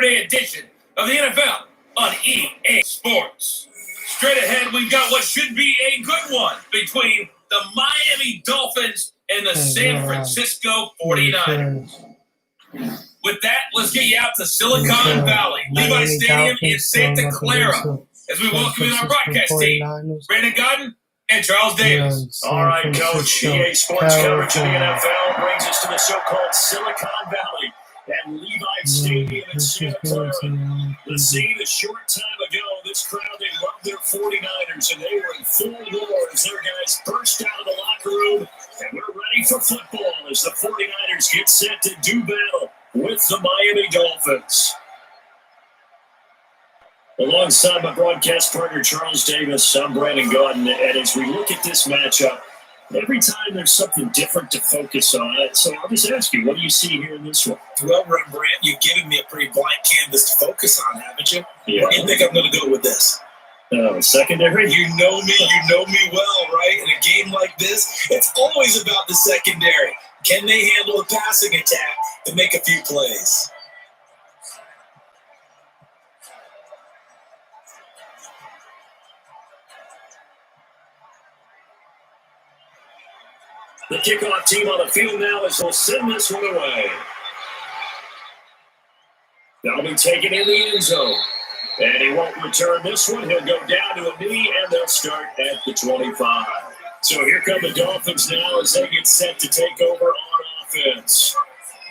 Saturday edition of the NFL on EA Sports. Straight ahead, we've got what should be a good one between the Miami Dolphins and the San Francisco 49ers. With that, let's get you out to Silicon Valley, Levi Stadium in Santa Clara, as we welcome in our broadcast team, Brandon Godden and Charles Davis. All right, Coach. EA Sports coverage of the NFL brings us to the so-called Silicon Valley and Levi Stadium in Santa Clara. The scene a short time ago, this crowd, they loved their 49ers, and they were in full roar as their guys burst out of the locker room, and we're ready for football as the 49ers get set to do battle with the Miami Dolphins. Alongside my broadcast partner, Charles Davis, I'm Brandon Godden, and as we look at this matchup, every time there's something different to focus on. So I'll just ask you, what do you see here in this one? Well, Rembrandt, you've given me a pretty blank canvas to focus on, haven't you? Yeah. Where do you think I'm going to go with this? Secondary? You know me well, right? In a game like this, it's always about the secondary. Can they handle a passing attack and make a few plays? The kickoff team on the field now as they'll send this one away. That'll be taken in the end zone. And he won't return this one. He'll go down to a knee, and they'll start at the 25. So here come the Dolphins now as they get set to take over on offense.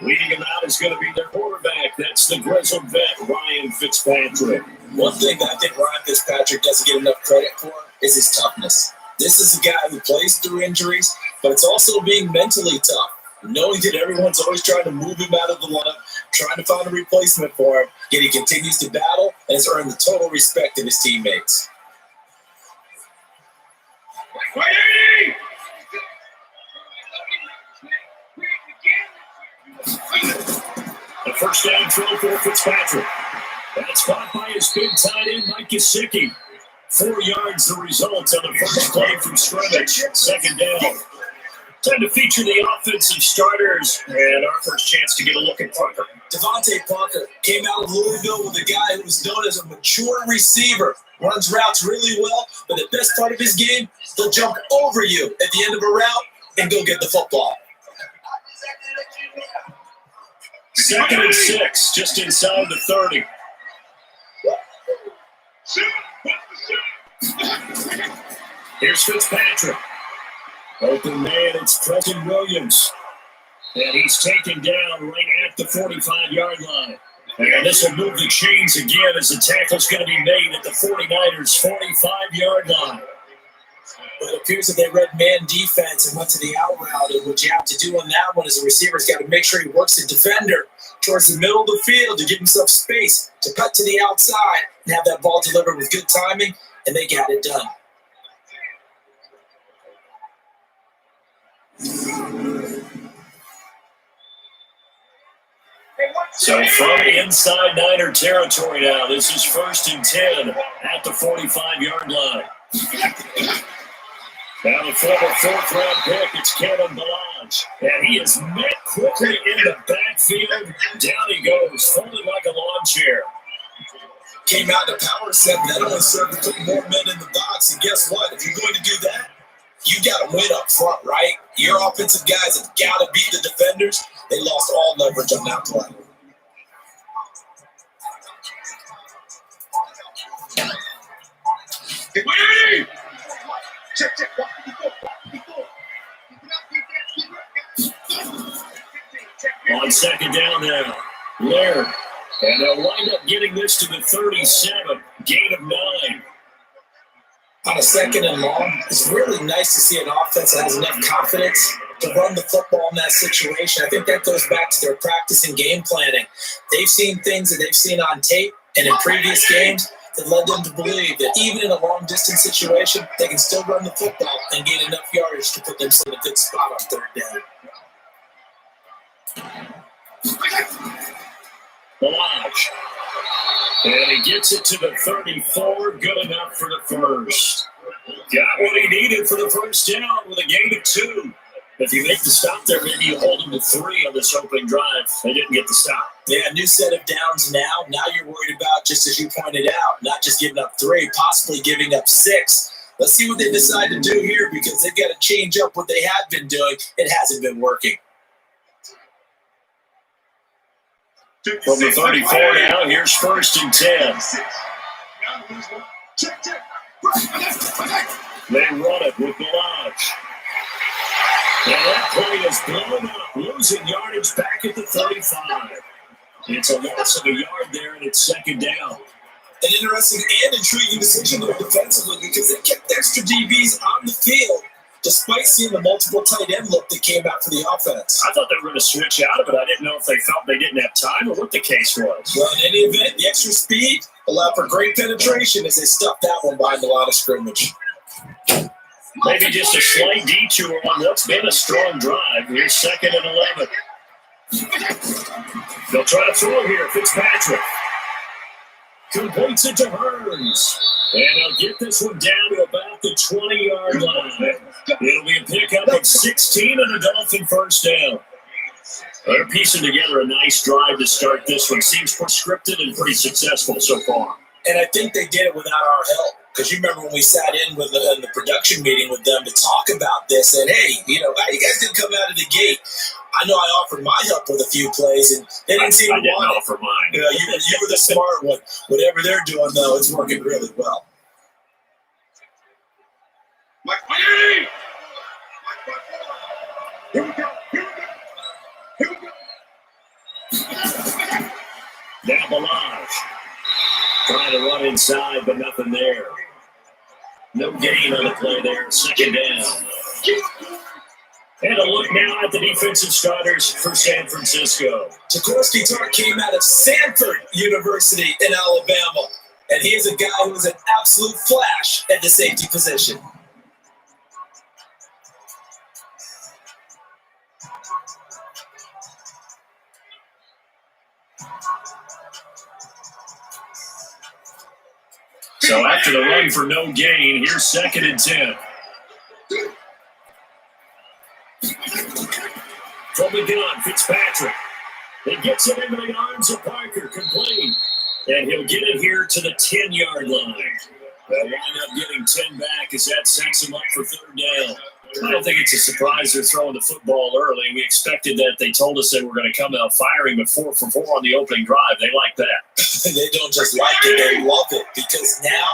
Leading them out is going to be their quarterback. That's the grizzled vet, Ryan Fitzpatrick. One thing that I think Ryan Fitzpatrick doesn't get enough credit for is his toughness. This is a guy who plays through injuries, but it's also being mentally tough, knowing that everyone's always trying to move him out of the lineup, trying to find a replacement for him, yet he continues to battle and has earned the total respect of his teammates. The first down throw for Fitzpatrick. That's caught by his big tight end, Mike Gesicki. 4 yards the result on the first play from scrimmage. Second down. Time to feature the offensive starters and our first chance to get a look at Parker. Devontae Parker came out of Louisville with a guy who was known as a mature receiver. Runs routes really well, but the best part of his game, he'll jump over you at the end of a route and go get the football. 2nd and 6, just inside the 30. Here's Fitzpatrick. Open man, it's Preston Williams. And he's taken down right at the 45-yard line. And this will move the chains again as the tackle's going to be made at the 49ers' 45-yard line. But it appears that they read man defense and went to the out route. And what you have to do on that one as a receiver's got to make sure he works the defender towards the middle of the field to give himself space to cut to the outside and have that ball delivered with good timing, and they got it done. So from inside Niner territory now, this is 1st and 10 at the 45-yard line. Now the former 4th-round pick, it's Kevin Balaj. And he is met quickly in the backfield. Down he goes, folded like a lawn chair. Came out in the power set, that only served to put more men in the box. And guess what? If you're going to do that, you got to win up front, right? Your offensive guys have got to beat the defenders. They lost all leverage on that play. On 2nd down now, Laird. And they'll wind up getting this to the 37, gain of 9. On a 2nd and long, it's really nice to see an offense that has enough confidence to run the football in that situation. I think that goes back to their practice and game planning. They've seen things that they've seen on tape and in previous games that led them to believe that even in a long-distance situation, they can still run the football and gain enough yardage to put themselves in a good spot on 3rd down. Balaj. And he gets it to the 34, good enough for the first. Got what he needed for the first down with a gain of 2. If you make the stop there, maybe you hold them to 3 on this opening drive. They didn't get the stop. Yeah, new set of downs now. Now you're worried about, just as you pointed out, not just giving up 3, possibly giving up 6. Let's see what they decide to do here, because they've got to change up what they have been doing. It hasn't been working. From the 34 now, here's 1st and 10. They run it with Balaj. And that play is blown up, losing yardage back at the 35. It's a loss of a yard there, and it's 2nd down. An interesting and intriguing decision there defensively, because they kept extra DBs on the field despite seeing the multiple tight end look that came out for the offense. I thought they were going to switch out of it. I didn't know if they felt they didn't have time or what the case was. Well, in any event, the extra speed allowed for great penetration as they stuffed that one behind the line of scrimmage. Maybe just a slight detour on what's been a strong drive. Here's 2nd and 11. They'll try to throw here. Fitzpatrick completes it to Hearns. And he'll get this one down to about the 20-yard line. It'll be a pickup of 16 and a Dolphin 1st down. They're piecing together a nice drive to start this one. Seems pretty scripted and pretty successful so far. And I think they did it without our help. Because you remember when we sat in with the production meeting with them to talk about this, and hey, you guys didn't come out of the gate. I know I offered my help with a few plays, and they didn't seem to want it. I didn't offer mine. You were the smart one. Whatever they're doing, though, it's working really well. Here we go. Now Balaj trying to run inside, but nothing there. No gain on the play there. 2nd down. And a look now at the defensive starters for San Francisco. Jaworski Tartt came out of Sanford University in Alabama, and he is a guy who is an absolute flash at the safety position. So after the run for no gain, here's 2nd and 10. From the gun, Fitzpatrick. He gets it into the arms of Parker, complete. And he'll get it here to the 10-yard line. They'll wind up getting 10 back as that sets him up for 3rd down. I don't think it's a surprise they're throwing the football early. We expected that. They told us they were going to come out firing, but 4 for 4 on the opening drive. They like that. They don't just like it, they love it, because now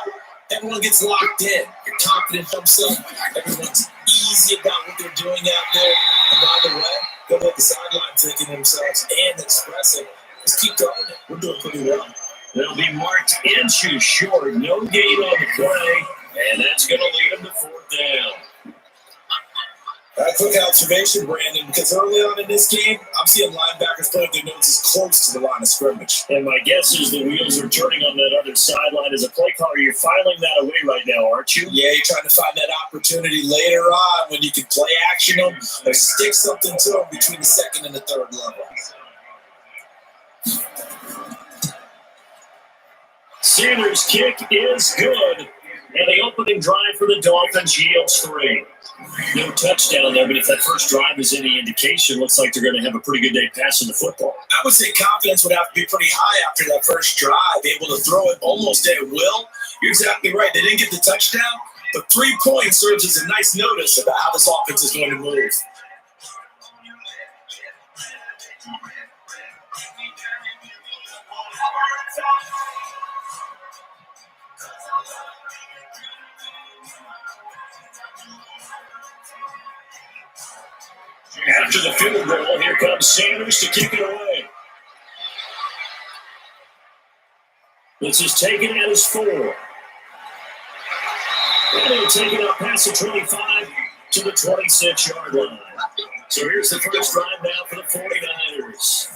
everyone gets locked in. You're confident in themselves. Everyone's easy about what they're doing out there. And by the way, they'll let the sideline thinking themselves and expressing. Let's keep going it. We're doing pretty well. They'll be marked inches short. No gain on the play, and that's going to lead them to 4th down. A quick observation, Brandon, because early on in this game, I'm seeing linebackers putting their noses close to the line of scrimmage. And my guess is the wheels are turning on that other sideline. As a play caller, you're filing that away right now, aren't you? Yeah, you're trying to find that opportunity later on when you can play action them or stick something to them between the 2nd and the 3rd level. Sanders' kick is good. And the opening drive for the Dolphins yields 3. No touchdown there, but if that first drive is any indication, looks like they're going to have a pretty good day passing the football. I would say confidence would have to be pretty high after that first drive, able to throw it almost at will. You're exactly right. They didn't get the touchdown, but 3 points serves as a nice notice about how this offense is going to move. After the field goal, here comes Sanders to kick it away. This is taken at his 4. And he'll take it up past the 25 to the 26-yard line. So here's the first drive now for the 49ers.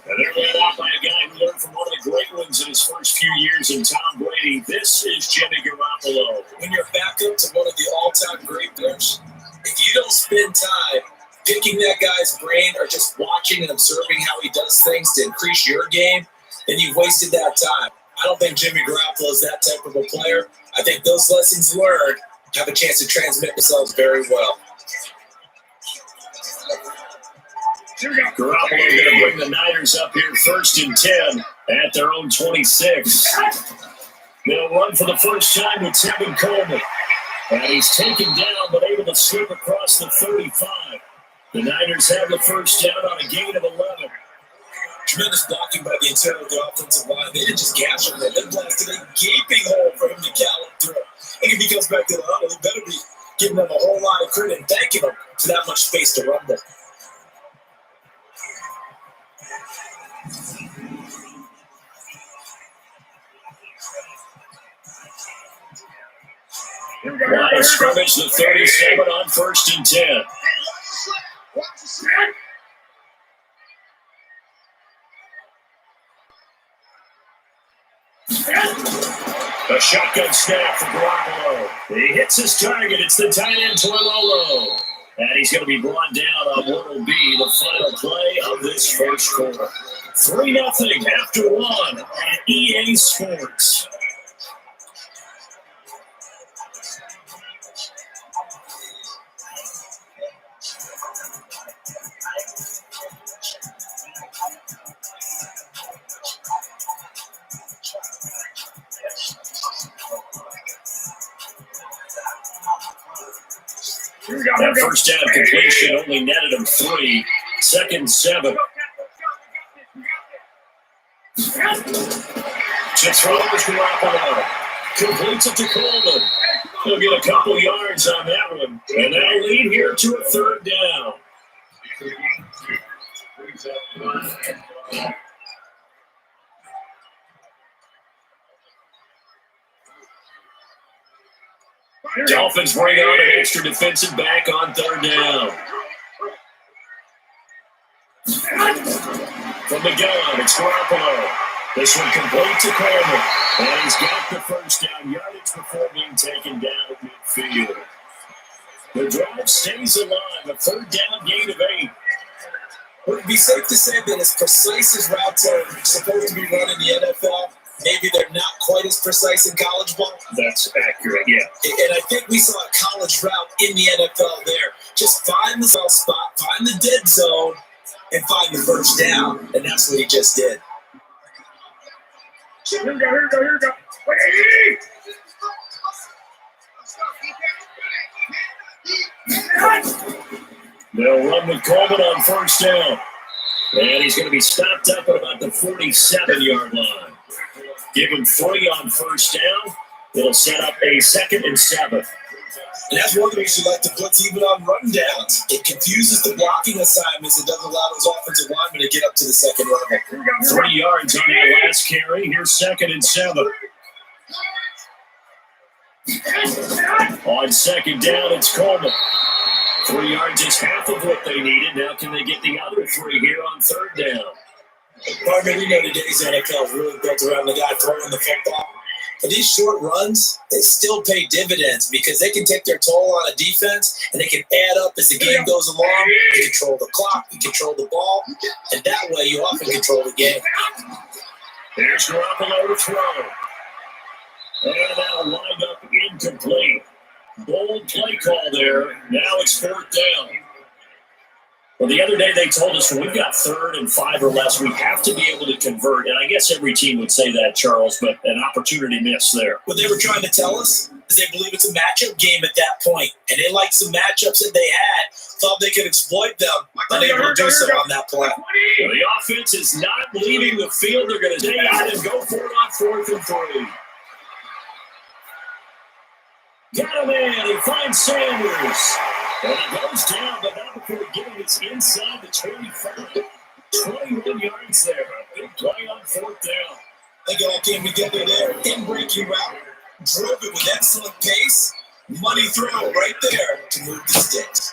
And they're led out by a guy who learned from one of the great ones in his first few years in Tom Brady. This is Jimmy Garoppolo. When you're back up to one of the all-time great players, if you don't spend time picking that guy's brain or just watching and observing how he does things to increase your game, then you've wasted that time. I don't think Jimmy Garoppolo is that type of a player. I think those lessons learned have a chance to transmit themselves very well. Garoppolo going to bring the Niners up here 1st and 10 at their own 26. They'll run for the first time with Tevin Coleman. And he's taken down but able to slip across the 35. The Niners have the first down on a gain of 11. Tremendous blocking by the interior of the offensive line. They didn't just gash him, they blasted a gaping hole for him to gallop through. And if he comes back to the huddle, he better be giving them a whole lot of credit and thanking them for that much space to run there. Line of scrimmage, the 37 on 1st and 10. A shotgun snap for Garoppolo. He hits his target. It's the tight end, Toilolo. And he's going to be brought down on what will be the final play of this first quarter. 3-0 after 1 at EA Sports. That first down completion only netted him 3. 2nd and 7. To throw is Garoppolo. Completes it to Coleman. He'll get a couple yards on that one. And that'll lead here to a 3rd down. Dolphins bring on an extra defensive back on 3rd down. From the gun, it's Garoppolo. This one complete to Coleman. And he's got the first down yardage before being taken down at midfield. The drive stays alive. A 3rd down gain of 8. Would it be safe to say that as precise as routes are supposed to be run in the NFL, maybe they're not quite as precise in college ball? That's accurate, yeah. And I think we saw a college route in the NFL there. Just find the soft spot, find the dead zone, and find the first down. And that's what he just did. Here we go. They'll run with Coleman on 1st down. And he's going to be stopped up at about the 47-yard line. Give him 3 on 1st down. It'll set up a 2nd and 7. And that's one of the reasons you like to blitz even on rundowns. It confuses the blocking assignments. It doesn't allow those offensive linemen to get up to the 2nd level. 3 yards on that last carry. Here's 2nd and 7. On 2nd down, it's Coleman. 3 yards is half of what they needed. Now can they get the other 3 here on 3rd down? Partner, we know today's NFL is really built around the guy throwing the football. But these short runs, they still pay dividends because they can take their toll on a defense and they can add up as the game goes along. You control the clock, you control the ball, and that way you often control the game. There's Garoppolo to throw. And that'll wind up incomplete. Bold play call there. Now it's 4th down. Well, the other day they told us when we've got 3rd and 5 or less, we have to be able to convert. And I guess every team would say that, Charles, but an opportunity missed there. What they were trying to tell us is they believe it's a matchup game at that point. And they liked some matchups that they had, thought they could exploit them, unable to do so on that play. Well, the offense is not leaving the field. They're going to stay out and go for it on 4th and 3. Got him in. He finds Sanders. And he goes down, but not before getting this inside the 25. 21 yards there. Big play on 4th down. They all came together there. In-breaking route. Drove it with excellent pace. Money throw right there to move the sticks.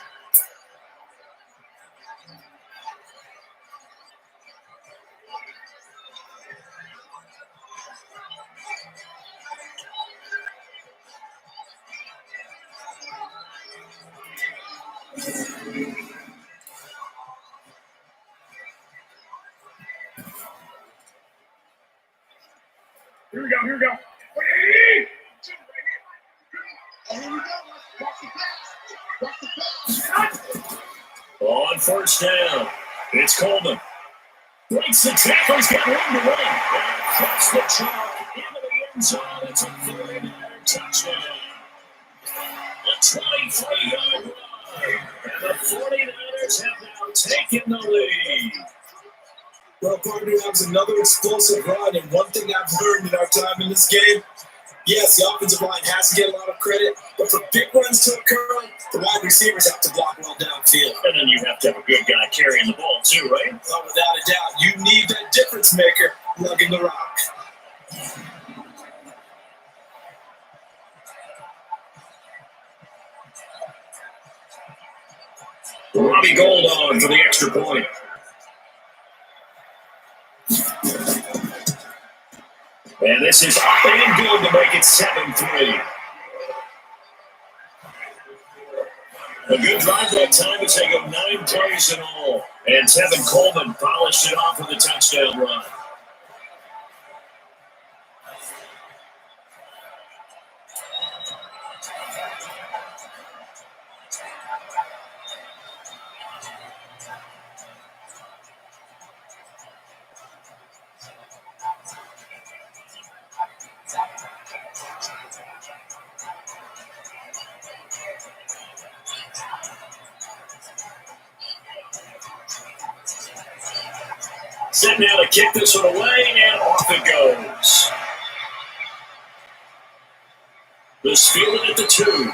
Here we go. On 1st down, It's Coleman. Breaks the tackle. He's got room to run. Across the track into the end zone. It's a 39er touchdown. A 23-yard run. And the 49ers have now taken the lead. Well, partner, that was another explosive run, and one thing I've learned in our time in this game, yes, the offensive line has to get a lot of credit, but for big runs to occur, the wide receivers have to block well downfield. And then you have to have a good guy carrying the ball too, right? Well, without a doubt, you need that difference maker lugging the rock. Robbie Gould on for the extra point. And this is up and good to make it 7-3. A good drive that time as they go 9 plays in all. And Tevin Coleman polished it off with a touchdown run. Set now to kick this one away, and off it goes. This fielded at the 2.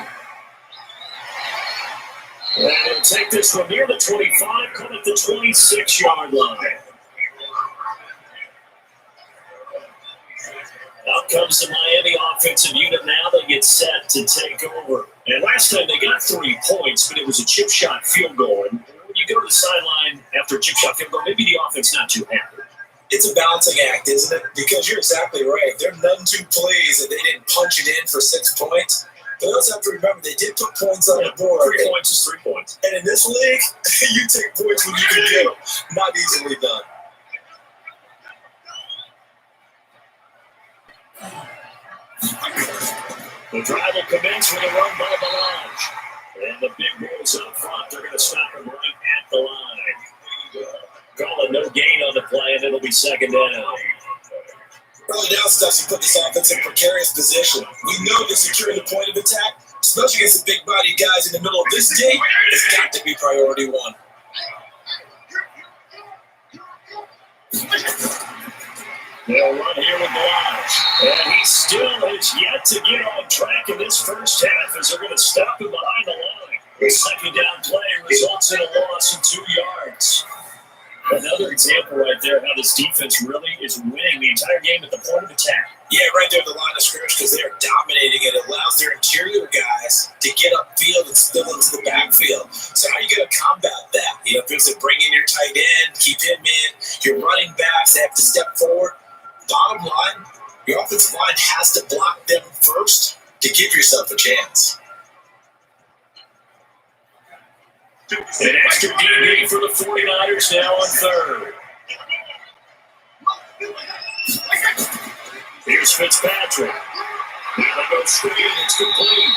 And he'll take this from near the 25, come at the 26-yard line. Out comes the Miami offensive unit now. They get set to take over. And last time they got 3 points, but it was a chip shot field goal. And when you go to the sideline after a chip shot field goal, maybe the offense not too happy. It's a balancing act, isn't it? Because you're exactly right. They're none too pleased that they didn't punch it in for 6 points. But you also have to remember they did put points on the board. 3 points is 3 points. And in this league, you take points when you can get them. Not easily done. The drive will commence with a run by Melange. And the big boys up front, they're going to stop him right at the line. Call it no gain on the play, and it'll be second down. Early down stuff, you put this offense in a precarious position. We know that securing the point of attack, especially against the big body guys in the middle of this game, has got to be priority one. They'll run here with Melange. And he still has yet to get on track in this first half as they're going to stop him behind the line. The second down play results in a loss of 2 yards. Another example right there how this defense really is winning the entire game at the point of attack. Yeah, right there at the line of scrimmage because they are dominating it. It allows their interior guys to get upfield and spill into the backfield. So how are you going to combat that? You know, if it's bring in your tight end, keep him in, your running backs, they have to step forward. Bottom line, your offensive line has to block them first to give yourself a chance. An extra DB for the 49ers now on third. Here's Fitzpatrick. They go straight in, it's complete.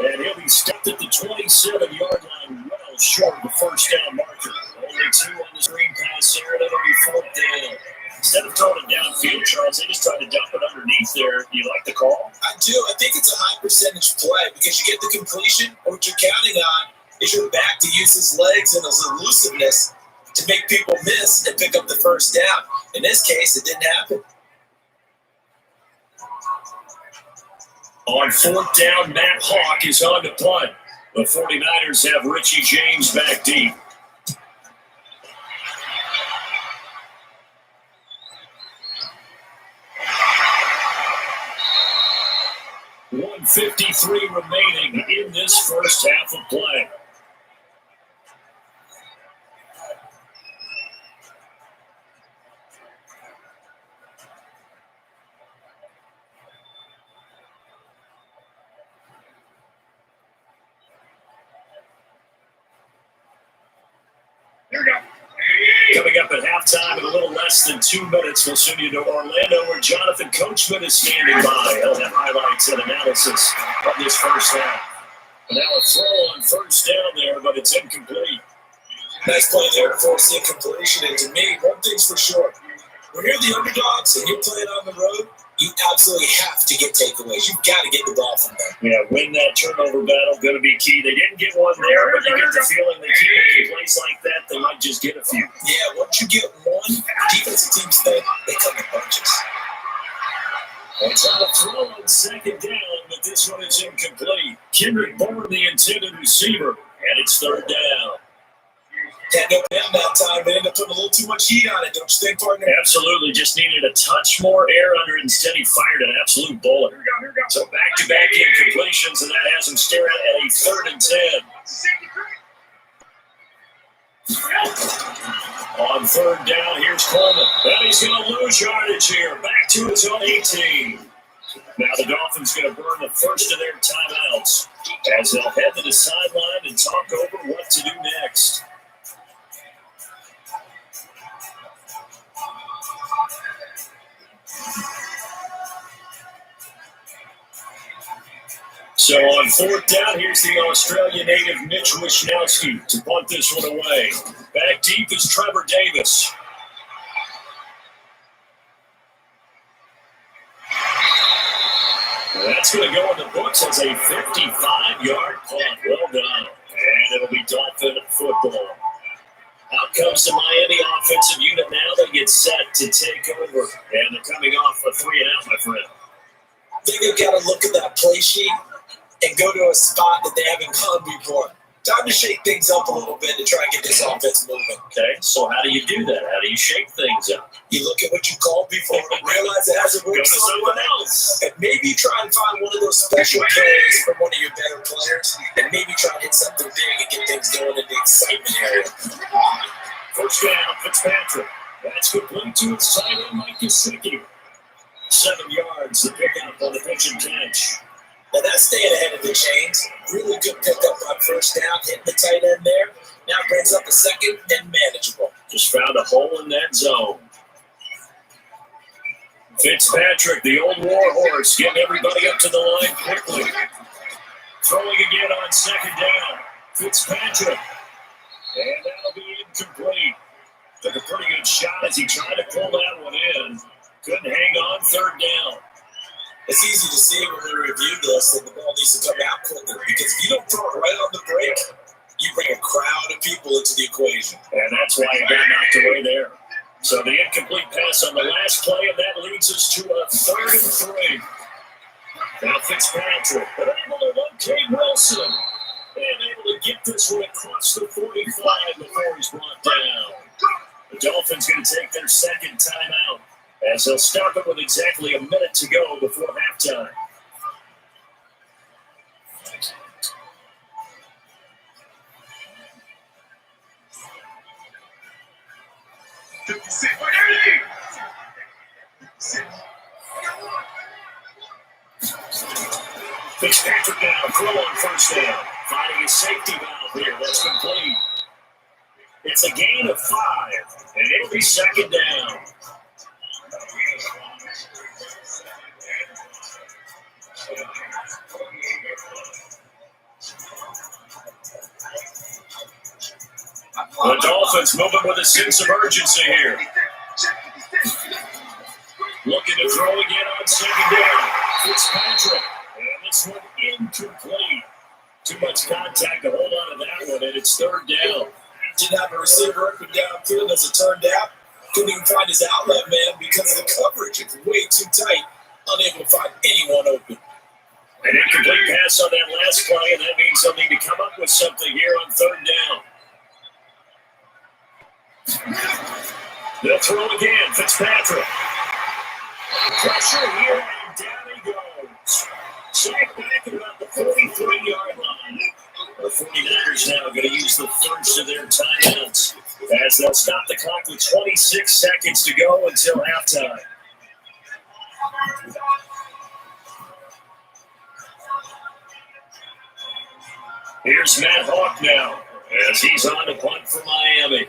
And he'll be stopped at the 27-yard line, well short of the first down marker. Only 2 on the screen pass there, and it'll be 4th down. Instead of throwing it downfield, Charles, they just tried to dump it underneath there. Do you like the call? I do. I think it's a high percentage play because you get the completion, or what you're counting on is your back to use his legs and his elusiveness to make people miss and pick up the first down. In this case, it didn't happen. On 4th down, Matt Hawk is on to punt. The 49ers have Richie James back deep. .53 remaining in this first half of play. Coming up at halftime in a little less than 2 minutes, we'll send you to Orlando where Jonathan Coachman is standing by. He'll have highlights and analysis of this first half. And now a throw on first down there, but it's incomplete. Nice play there to force the incompletion. And to me, one thing's for sure. When you're the underdogs and you're playing on the road, you absolutely have to get takeaways. You've got to get the ball from them. Yeah, win that turnover battle, going to be key. They didn't get one there, but you get the feeling they keep making plays like that, they might just get a few. Yeah, once you get one, defensive teams think they come in bunches. They try to throw on second down, but this one is incomplete. Kendrick Bourne, the intended receiver, and it's third down. Can't go down that time. They end up putting a little too much heat on it, don't you think, partner? Absolutely. Just needed a touch more air under it. Instead, he fired an absolute bullet. Here we go. So back-to-back incompletions, and that has him staring at a 3rd and 10. On 3rd down, here's Coleman. And he's going to lose yardage here. Back to his own 18. Now the Dolphins going to burn the first of their timeouts as they'll head to the sideline and talk over what to do next. So on 4th down, here's the Australian native Mitch Wishnowski to punt this one away. Back deep is Trevor Davis. That's going to go in the books as a 55-yard punt. Well done. And it'll be Dolphin football. Out comes the Miami offensive unit now. They get set to take over. And they're coming off a 3-and-out, my friend. I think they've got to look at that play sheet and go to a spot that they haven't gone before. Time to shake things up a little bit to try and get this offense moving. Okay, so how do you do that? How do you shake things up? You look at what you called before and realize it hasn't worked Go to something else. And maybe try and find one of those special plays from one of your better players, and maybe try and hit something big and get things going in the excitement area. First down, Fitzpatrick. That's complete to his tight end, Mike Gesicki. 7 yards to pick up on the pitch and catch. Now that's staying ahead of the chains. Really good pickup on first down, hitting the tight end there. Now brings up a second and manageable. Just found a hole in that zone. Fitzpatrick, the old war horse, getting everybody up to the line quickly. Throwing again on 2nd down. Fitzpatrick. And that'll be incomplete. Took a pretty good shot as he tried to pull that one in. Couldn't hang on 3rd down. It's easy to see when we review this that the ball needs to come out quicker, because if you don't throw it right on the break, you bring a crowd of people into the equation. And that's why he got knocked away there. So the incomplete pass on the last play, and that leads us to a 3rd and 3. Now Fitzpatrick, able to locate Wilson, and able to get this one across the 45 before he's brought down. The Dolphins going to take their 2nd timeout, as they'll stop it with exactly a minute to go before halftime. Fitzpatrick now, Crow on first down. Finding his safety valve here. That's complete. It's a gain of 5, and it'll be 2nd down. The Dolphins moving with a sense of urgency here. Looking to throw again on 2nd down. Fitzpatrick. And this one incomplete. Too much contact to hold on to that one, and it's 3rd down. Didn't have a receiver up and downfield as it turned out. Couldn't even find his outlet man because of the coverage. It's way too tight. Unable to find anyone open. An incomplete pass on that last play, and that means they'll need to come up with something here on 3rd down. They'll throw again. Fitzpatrick. Pressure here, and down he goes. Sacked back at about the 43-yard line. The 49ers now going to use the first of their timeouts, as they'll stop the clock with 26 seconds to go until halftime. Here's Matt Hawk now, as he's on to punt for Miami.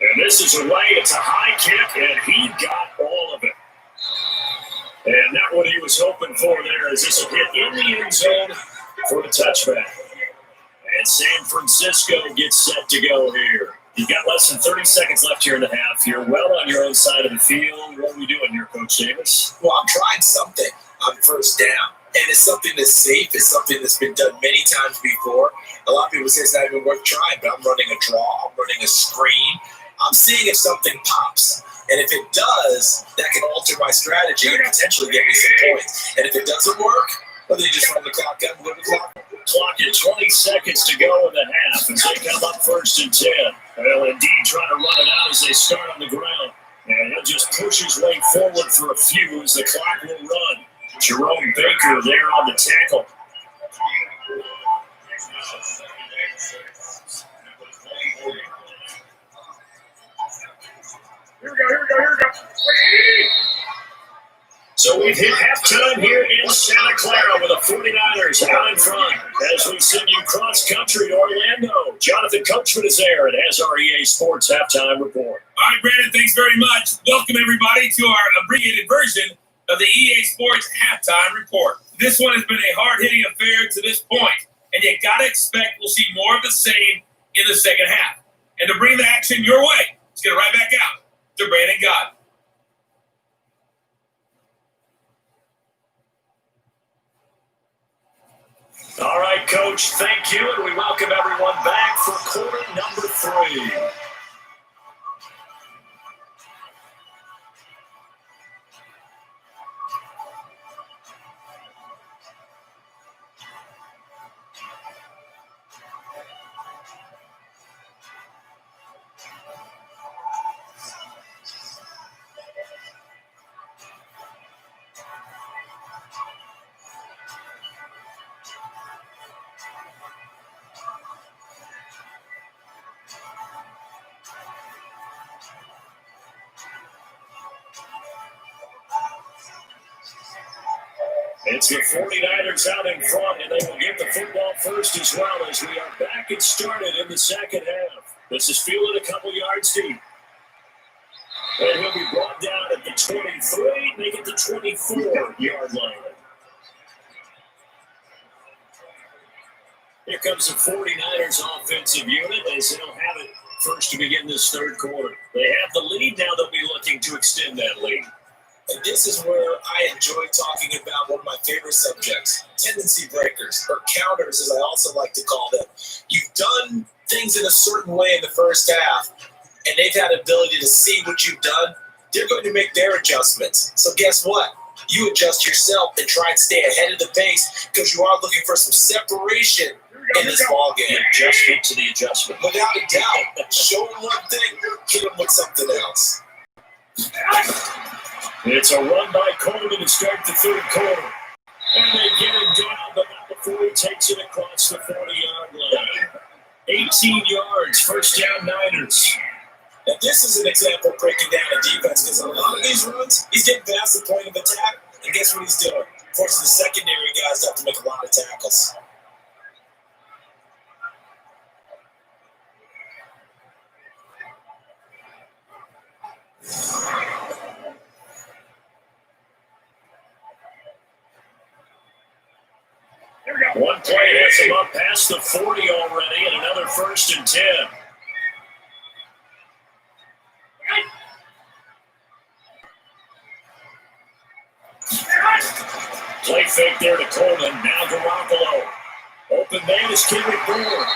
And this is away. It's a high kick, and he got all of it. And not what he was hoping for there, as this will hit in the end zone for a touchback. And San Francisco gets set to go here. You've got less than 30 seconds left here in the half. You're well on your own side of the field. What are we doing here, Coach Davis? Well, I'm trying something on first down. And it's something that's safe. It's something that's been done many times before. A lot of people say it's not even worth trying, but I'm running a draw. I'm running a screen. I'm seeing if something pops. And if it does, that can alter my strategy and potentially get me some points. And if it doesn't work, well, then you just run the clock out and win the clock. Clock at 20 seconds to go in the half as they come up first and 10. Well, indeed, trying to run it out as they start on the ground. And he'll just push his way forward for a few as the clock will run. Jerome Baker there on the tackle. Here we go. So we've hit halftime here in Santa Clara with the 49ers out in front as we send you cross-country to Orlando. Jonathan Coachman is there and has our EA Sports halftime report. All right, Brandon, thanks very much. Welcome, everybody, to our abbreviated version of the EA Sports halftime report. This one has been a hard-hitting affair to this point, and you got to expect we'll see more of the same in the second half. And to bring the action your way, let's get it right back out to Brandon Godden. All right, Coach, thank you, and we welcome everyone back for quarter number 3. It's the 49ers out in front, and they will get the football first as well as we are back and started in the second half. This is fielded a couple yards deep. And he'll be brought down at the 23, make it the 24-yard line. Here comes the 49ers offensive unit as they'll have it first to begin this third quarter. They have the lead, now they'll be looking to extend that lead. And this is where I enjoy talking about one of my favorite subjects, tendency breakers, or counters, as I also like to call them. You've done things in a certain way in the first half, and they've had ability to see what you've done. They're going to make their adjustments. So guess what? You adjust yourself and try and stay ahead of the pace because you are looking for some separation in this ball game. Adjustment to the adjustment. Without a doubt. Show them one thing, hit them with something else. It's a run by Coleman to start the third quarter. And they get it down, but not before he takes it across the 40-yard line. 18 yards, first down Niners. Now, this is an example of breaking down a defense because a lot of these runs, he's getting past the point of attack, and guess what he's doing? Forcing the secondary guys to have to make a lot of tackles. One play has him up past the 40 already, and another first and 10. Play fake there to Coleman. Now Garoppolo. Open man is Kendrick Bourne.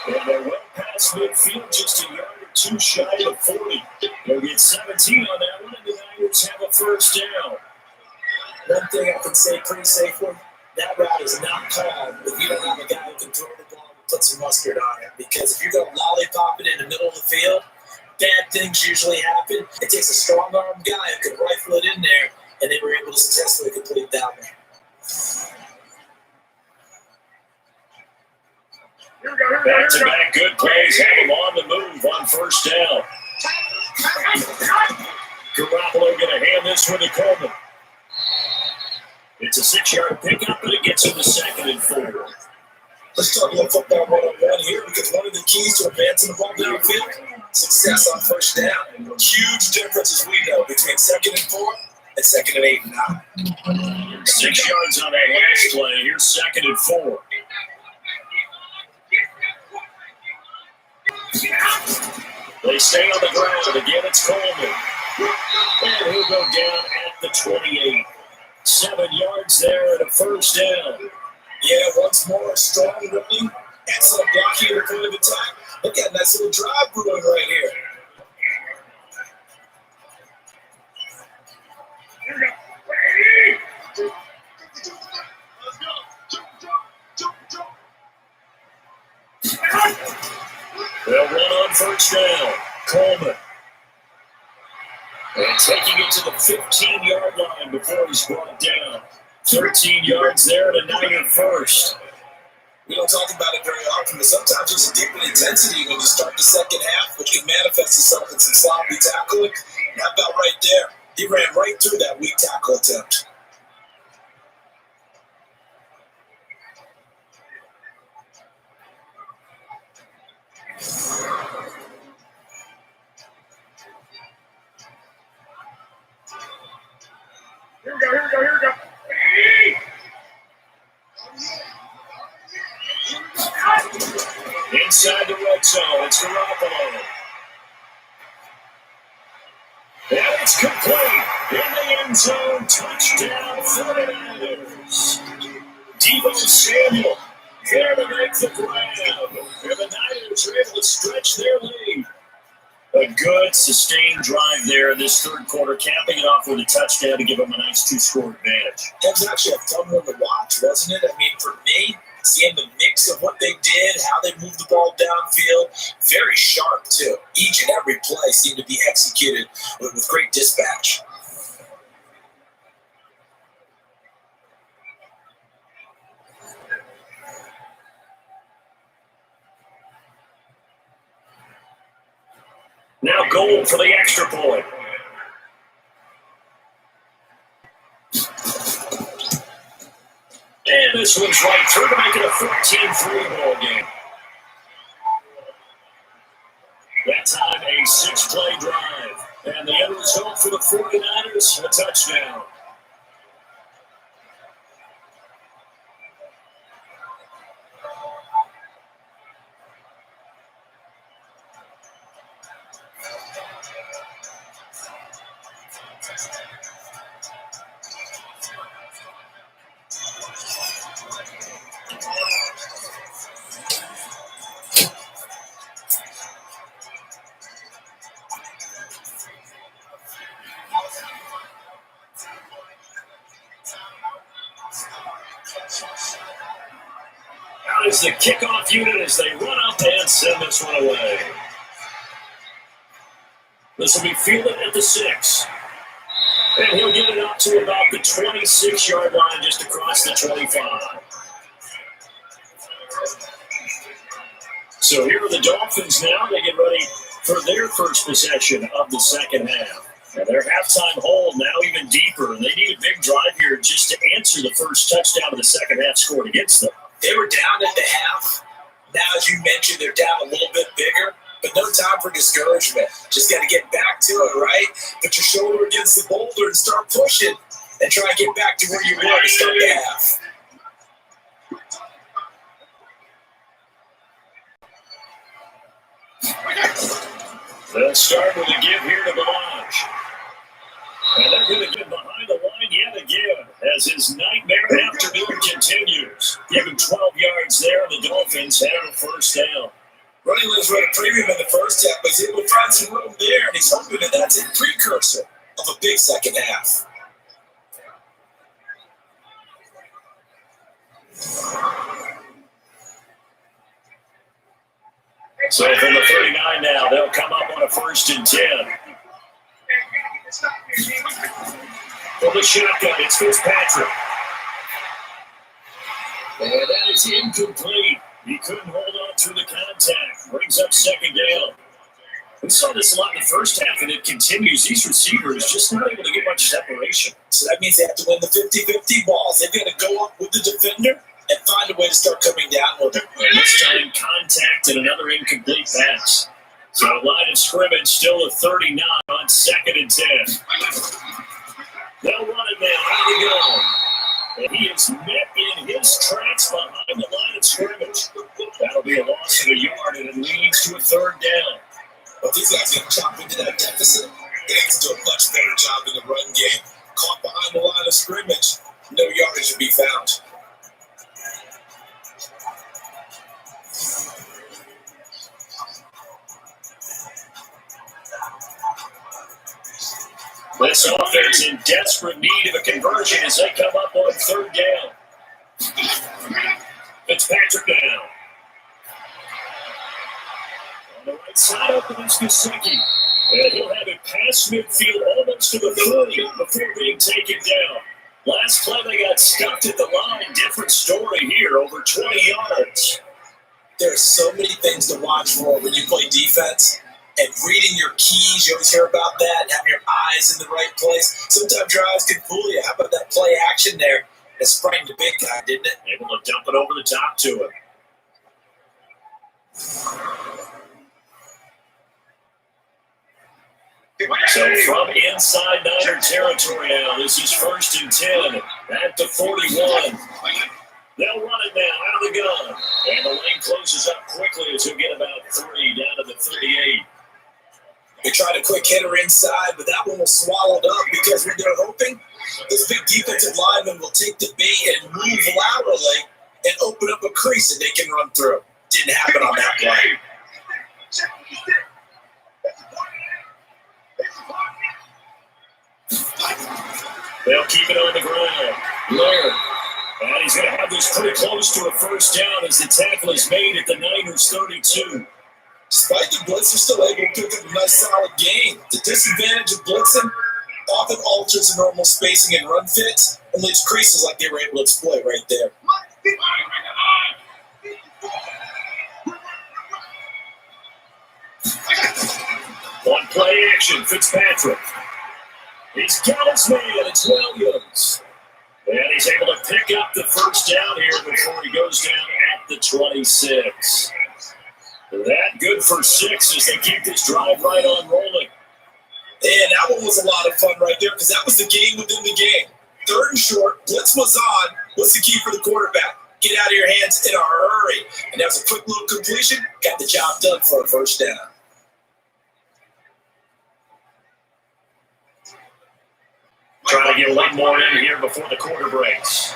And they're well past midfield, just a yard or two shy of 40. They'll get 17 on that one, and the Niners have a first down. One thing I can say pretty safely, that route is not called if you don't have a guy who can throw the ball and put some mustard on it. Because if you're going to lollipop it in the middle of the field, bad things usually happen. It takes a strong-armed guy who can rifle it in there, and they were able to successfully complete that one. Back-to-back good plays have him on the move on first down. Garoppolo going to hand this one to Coleman. It's a 6-yard pickup, but it gets him to 2nd and 4. Let's talk about football 101 here because one of the keys to advancing the ball downfield, success on first down. Huge difference, as we know, between 2nd and 4 and 2nd and 8 and 9. 6 yards on that last play. Here's 2nd and 4. They stay on the ground. Again, it's Coleman. And he'll go down at the 28. 7 yards there and a first down. Yeah, once more, strong running. Excellent blocking at the point of attack. Look at that nice little drive brewing right here. They'll run on first down. Coleman. And taking it to the 15-yard line before he's brought down. 13 yards there to Niner first. We don't talk about it very often, but sometimes there's a dip in intensity when you start the second half, which can manifest itself in some sloppy tackling. And how about right there? He ran right through that weak tackle attempt. Here we go. Inside the red zone, it's Garoppolo. And it's complete. In the end zone, touchdown 49ers. Deebo Samuel there to make the grab. And the Niners are able to stretch their lead. A good, sustained drive there in this third quarter, capping it off with a touchdown to give them a nice 2-score advantage. That was actually a fun one to watch, wasn't it? I mean, for me, seeing the mix of what they did, how they moved the ball downfield, very sharp, too. Each and every play seemed to be executed with great dispatch. Now goal for the extra point. And this one's right through to make it a 14-3 ball game. That time a 6-play drive. And the end result for the 49ers, a touchdown. Now is the kickoff unit as they run up and send this one away. This will be fielded at the 6. And he'll get it up to about the 26-yard line just across the 25. So here are the Dolphins now. They get ready for their first possession of the second half. And their halftime hold now even deeper. And they need a big drive here just to answer the first touchdown of the second half scored against them. They were down at the half. Now, as you mentioned, they're down a little bit bigger. But no time for discouragement. Just got to get back to it, right? Put your shoulder against the boulder and start pushing. And try to get back to where you were to start the half. They'll start with a give here to Melange. And they're going to get behind the line yet again as his nightmare afternoon continues. Give him 12 yards there, and the Dolphins have a first down. Running was run a premium in the first half, but he's able to find some room there, and he's hoping that that's a precursor of a big second half. So from the 39 now, they'll come up on a 1st and 10. From the shotgun, it's Fitzpatrick. And that is incomplete. He couldn't hold on through the contact. Brings up second down. We saw this a lot in the first half, and it continues. These receivers just not able to get much separation. So that means they have to win the 50-50 balls. They've got to go up with the defender and find a way to start coming down with it. And this time, contact and another incomplete pass. So line of scrimmage still a 39 on 2nd and 10. They'll run it now. How to go? And he is met in his tracks behind the line of scrimmage. That'll be a loss of a yard, and it leads us to a third down. But these guys got to chop into that deficit. They have to do a much better job in the run game. Caught behind the line of scrimmage, no yardage to be found. This offense in desperate need of a conversion as they come up on third down. Fitzpatrick now. On the right side, open is Gesicki. And he'll have it past midfield almost to the 30 before being taken down. Last play they got stuffed at the line. Different story here, over 20 yards. There are so many things to watch for when you play defense. And reading your keys, you always hear about that, and having your eyes in the right place. Sometimes your eyes can fool you. How about that play action there? It sprang the big guy, didn't it? Able to dump it over the top to him. So from inside Niner territory now, this is 1st and 10 at the 41. They'll run it now out of the gun. And the lane closes up quickly as he'll get about 3 down to the 38. They tried a quick hitter inside, but that one was swallowed up because when they're hoping, this big defensive lineman will take the bait and move laterally and open up a crease that they can run through. Didn't happen on that play. They'll keep it on the ground. Laird. And he's going to have this pretty close to a first down as the tackle is made at the Niners 32. Despite the blitz, they're still able to pick up a nice solid game. The disadvantage of blitzing often alters the normal spacing and run fits and leaves creases like they were able to exploit right there. One play action, Fitzpatrick. He's got his man, it's Williams. And he's able to pick up the first down here before he goes down at the 26. That good for 6 as they keep this drive right on rolling. And that one was a lot of fun right there because that was the game within the game. 3rd and short, blitz was on. What's the key for the quarterback? Get out of your hands in a hurry. And that was a quick little completion. Got the job done for a first down. Trying to get one more in here before the quarter breaks.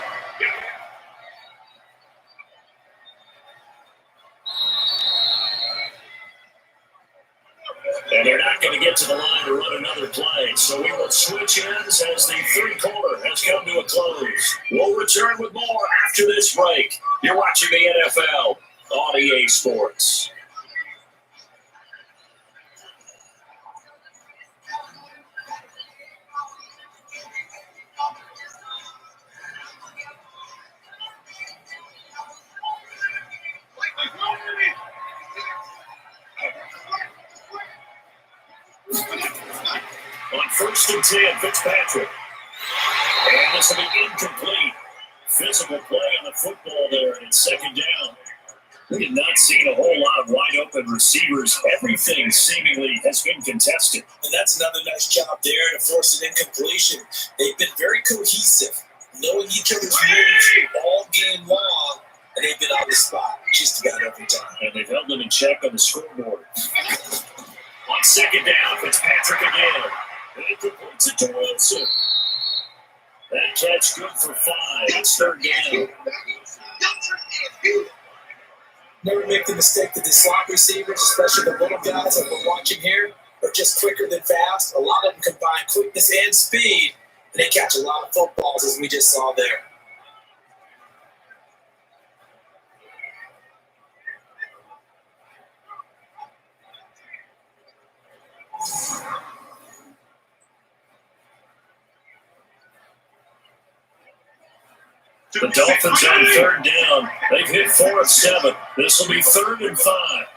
And they're not going to get to the line to run another play. So we will switch ends as the third quarter has come to a close. We'll return with more after this break. You're watching the NFL on EA Sports. On 1st and 10, Fitzpatrick. And this will be incomplete. Physical play on the football there, and it's 2nd down. We have not seen a whole lot of wide open receivers. Everything seemingly has been contested. And that's another nice job there to force an incompletion. They've been very cohesive, knowing each other's moves all game long, and they've been on the spot just about every time. And they've held them in check on the scoreboard. On 2nd down, Fitzpatrick again. And he completes it to Wilson. That catch good for 5. It's 3rd down. Never make the mistake that the slot receivers, especially the little guys that we're watching here, are just quicker than fast. A lot of them combine quickness and speed, and they catch a lot of footballs, as we just saw there. The Dolphins on 3rd down. They've hit 4 of 7. This will be 3rd and 5.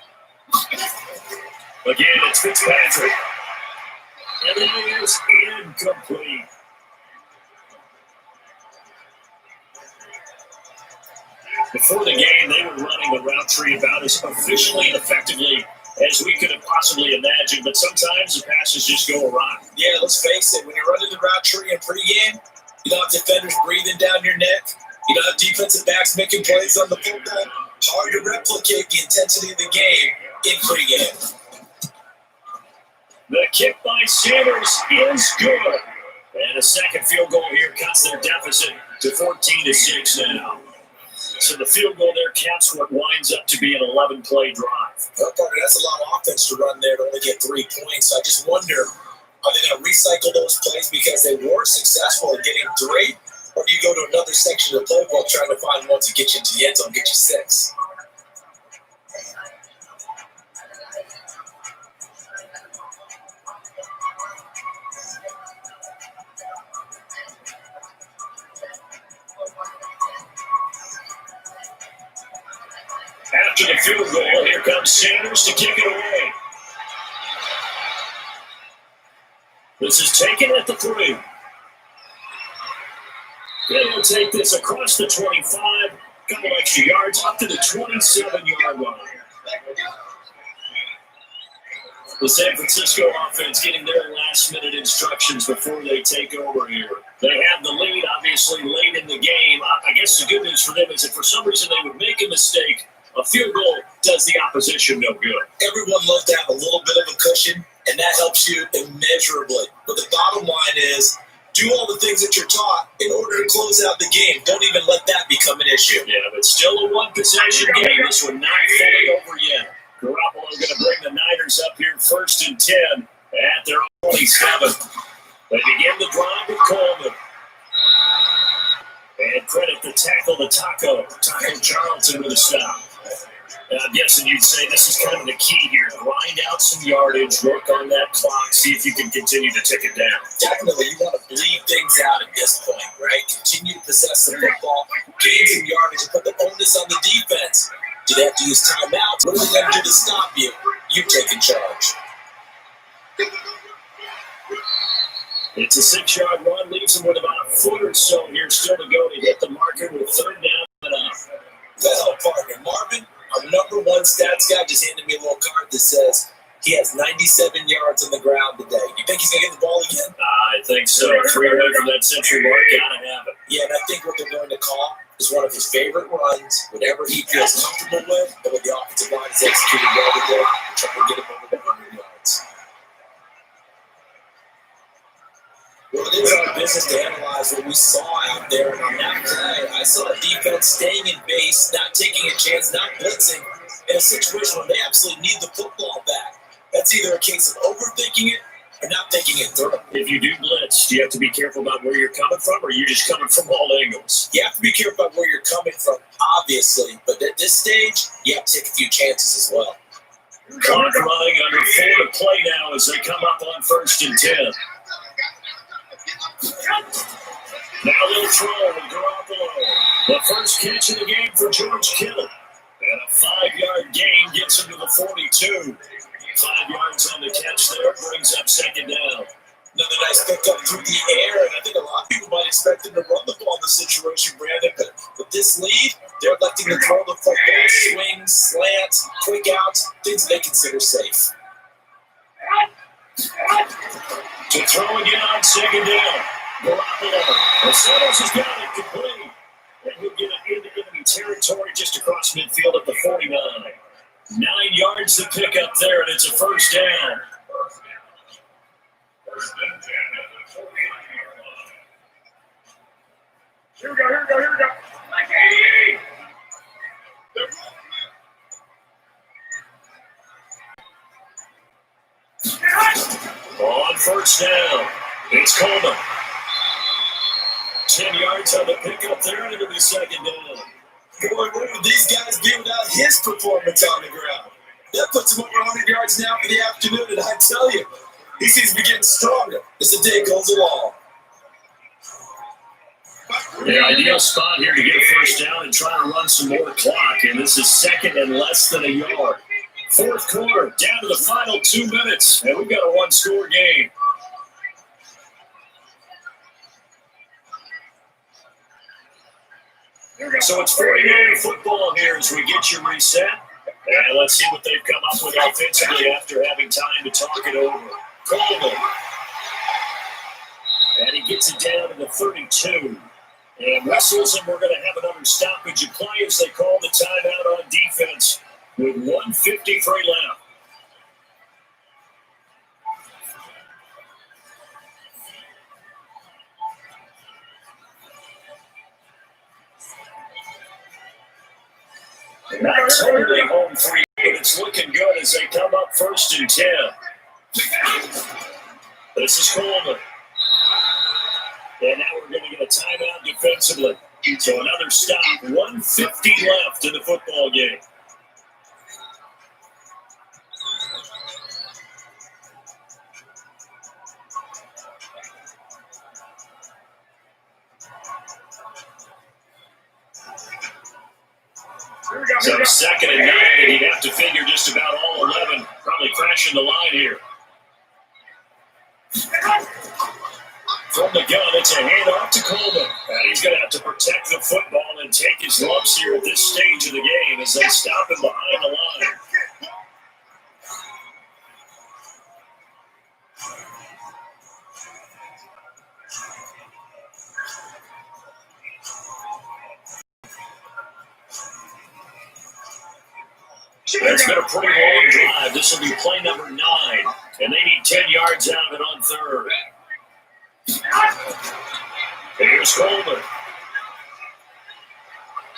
Again, it's Fitzpatrick. And it is incomplete. Before the game, they were running the route tree about as efficiently and effectively as we could have possibly imagined, but sometimes the passes just go awry. Yeah, let's face it. When you're running the route tree in pregame, you don't have defenders breathing down your neck. You don't have defensive backs making plays on the football. Hard to replicate the intensity of the game in pregame. The kick by Sanders is good. And a second field goal here cuts their deficit to 14-6 now. So the field goal there caps what winds up to be an 11-play drive. Well, Parker, that's a lot of offense to run there to only get 3 points. I just wonder, are they going to recycle those plays because they were successful in getting 3? Or do you go to another section of the playbook trying to find ones that get you into the end zone, get you 6? After the field goal, here comes Sanders to kick it away. This is taken at the 3. He'll take this across the 25, couple extra yards up to the 27-yard line. The San Francisco offense getting their last-minute instructions before they take over here. They have the lead, obviously, late in the game. I guess the good news for them is if for some reason they would make a mistake, a field goal does the opposition no good. Everyone loves to have a little bit of a cushion, and that helps you immeasurably. But the bottom line is, do all the things that you're taught in order to close out the game. Don't even let that become an issue. Yeah, but still a one-possession game. This one not fully over yet. Garoppolo going to bring the Niners up here 1st and 10 at their own 27. They begin the drive with Coleman. And credit the tackle to Taco Charlton with a stop. I'm guessing you'd say this is kind of the key here. Grind out some yardage, work on that clock, see if you can continue to tick it down. Definitely, you want to bleed things out at this point, right? Continue to possess the football, gain some yardage, and put the onus on the defense. Do they have to use timeouts? What are they going to do to stop you? You taking charge. It's a 6-yard run, leaves them with about a foot or so here still to go to hit the marker with 3rd down and up. Well, partner, Marvin, our number 1 stats guy, just handed me a little card that says he has 97 yards on the ground today. You think he's going to get the ball again? I think so. 3 away from that century mark, gotta have it. Yeah, and I think what they're going to call is one of his favorite runs, whatever he feels comfortable with, and with the offensive line is executing well today, trying to get him over the 100 yards. Well, it is our business to analyze what we saw out there, and on that play, I saw a defense staying in base, not taking a chance, not blitzing, in a situation where they absolutely need the football back. That's either a case of overthinking it or not thinking it through. If you do blitz, do you have to be careful about where you're coming from, or are you just coming from all angles? You have to be careful about where you're coming from, obviously, but at this stage, you have to take a few chances as well. Clock running under 4 to play now as they come up on 1st and 10. Now they'll throw with Garoppolo. The first catch of the game for George Kittle. And a 5-yard gain gets him to the 42. 5 yards on the catch there, brings up 2nd down. Another nice pickup through the air, and I think a lot of people might expect him to run the ball in the situation, Brandon, but with this lead, they're electing to throw the football, swings, slants, quick outs, things they consider safe. To throw again on 2nd down. Garoppolo. Santos has got it complete. And he'll get it into enemy territory just across midfield at the 49. 9 yards to pick up there, and it's a 1st down. Here we go. Like 88. On 1st down, it's Coleman. 10 yards on the pickup there, and it'll be 2nd down. Boy, what would these guys do without his performance on the ground? That puts him over 100 yards now for the afternoon, and I tell you, he seems to be getting stronger as the day goes along. The ideal spot here to get a 1st down and try to run some more clock, and this is 2nd and less than a yard. 4th quarter, down to the final 2 minutes, and we've got a 1-score game. So it's 49 football here as we get you reset. And let's see what they've come up with offensively after having time to talk it over. Coleman. And he gets it down to the 32. And whistles, and we're going to have another stoppage of play as they call the timeout on defense. with 1:53 left. Not totally home free, but it's looking good as they come up 1st and 10. This is Coleman. And now we're going to get a timeout defensively. So another stop, 1:50 left in the football game. So 2nd and 9, and you'd have to figure just about all 11 probably crashing the line here. From the gun, it's a handoff to Coleman. And he's going to have to protect the football and take his lumps here at this stage of the game as they stop him behind the line. It's been a pretty long drive. This will be play number 9, and they need 10 yards out of it on 3rd. Here's Coleman.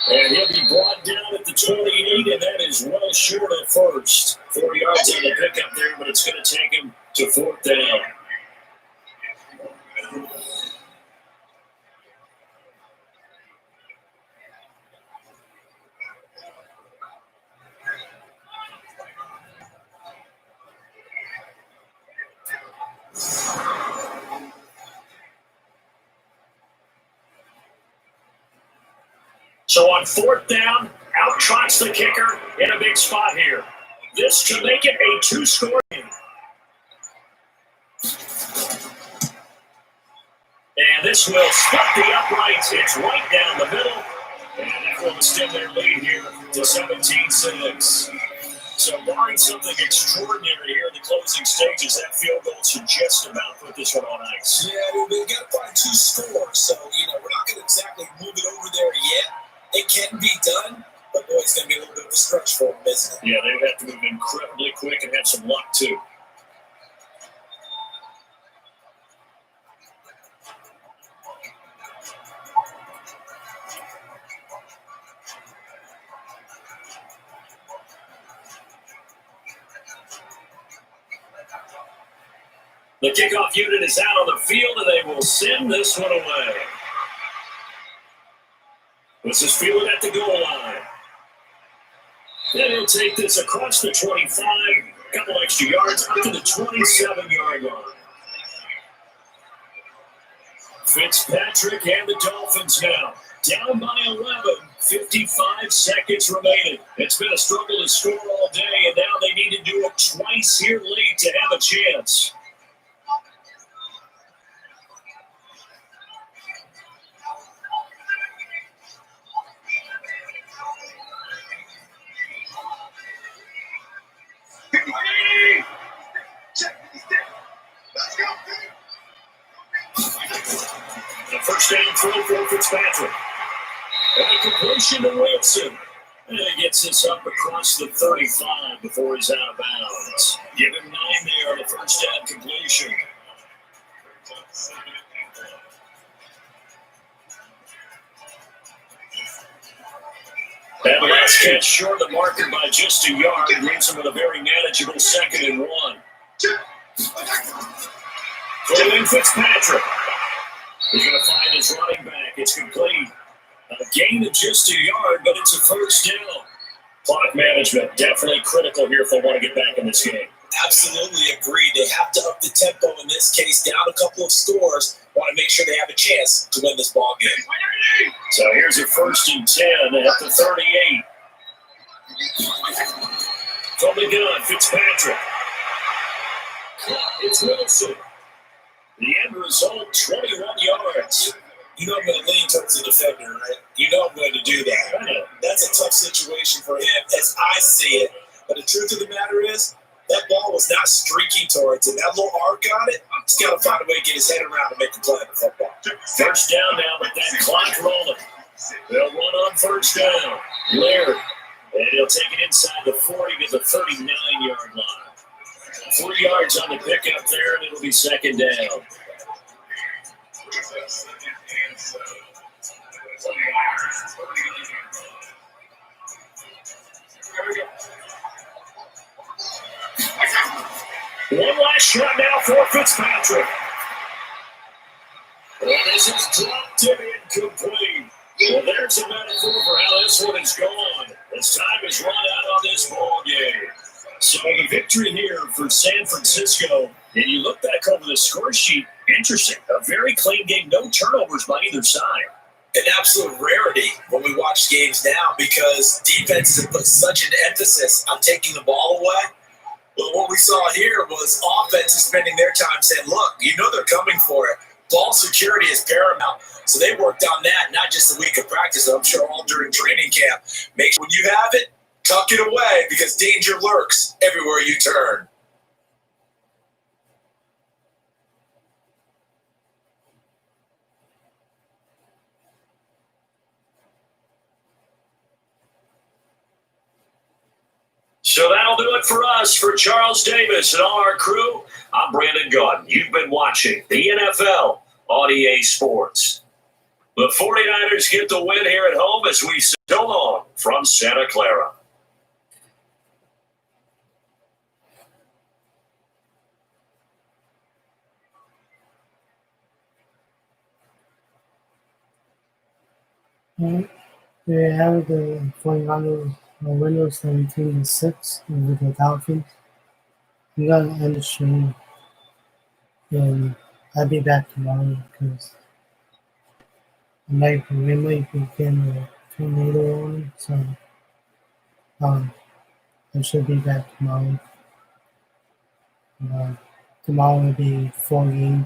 And he'll be brought down at the 28, and that is well short at first. 4 yards on the pickup there, but it's going to take him to 4th down. So on 4th down, out trots the kicker in a big spot here. This to make it a 2-score game. And this will split the uprights. It's right down the middle. And that will extend their lead here to 17-6. So barring something extraordinary here in the closing stages, that field goal should just about put this one on ice. Yeah, we got to find 2 scores. So, we're not going to exactly move it over there yet. It can be done, but boy, it's going to be a little bit of a stretch for them, isn't it? Yeah, they would have to move incredibly quick and have some luck, too. The kickoff unit is out on the field, and they will send this one away. This is fielded at the goal line. Then he'll take this across the 25, a couple extra yards, up to the 27-yard line. Fitzpatrick and the Dolphins now down by 11, 55 seconds remaining. It's been a struggle to score all day, and now they need to do it twice here late to have a chance. The first down throw for Fitzpatrick. And a completion to Wilson. And he gets this up across the 35 before he's out of bounds. Give him 9 there on the first down completion. And the last catch short of the marker by just a yard leaves him with a very manageable 2nd and 1. Throwing Fitzpatrick. He's going to find his running back. It's complete. A gain of just a yard, but it's a first down. Clock management definitely critical here if they want to get back in this game. Absolutely agreed. They have to up the tempo in this case, down a couple of scores. Want to make sure they have a chance to win this ball game. So here's a 1st and 10 at the 38. From the gun, Fitzpatrick. It's Wilson. The end result, 21 yards. I'm going to lean towards the defender, right? I'm going to do that. That's a tough situation for him, as I see it. But the truth of the matter is, that ball was not streaking towards him. That little arc on it, he's got to find a way to get his head around and make a play on the football. First down now with that clock rolling. They'll run on first down. Laird And he'll take it inside the 40 to the 39-yard line. 3 yards on the pickup there, and it'll be second down. One last shot now for Fitzpatrick. And this is dropped and incomplete. Well, there's a metaphor for how this one is gone. As time is run out on this ball game. So the victory here for San Francisco. And you look back over the score sheet, interesting. A very clean game, no turnovers by either side. An absolute rarity when we watch games now because defenses have put such an emphasis on taking the ball away. But what we saw here was offenses spending their time saying, look, you know they're coming for it. Ball security is paramount. So they worked on that, not just a week of practice, I'm sure all during training camp. Make sure when you have it, tuck it away because danger lurks everywhere you turn. So that'll do it for us, for Charles Davis and all our crew. I'm Brandon Gaughton. You've been watching the NFL on EA Sports. The 49ers get the win here at home as we sail on from Santa Clara. They have the 49ers winners 17-6 over the Dolphins. I'm gonna end the stream and I'll be back tomorrow because we might be getting a tornado on, so I should be back tomorrow. Tomorrow will be 4 games.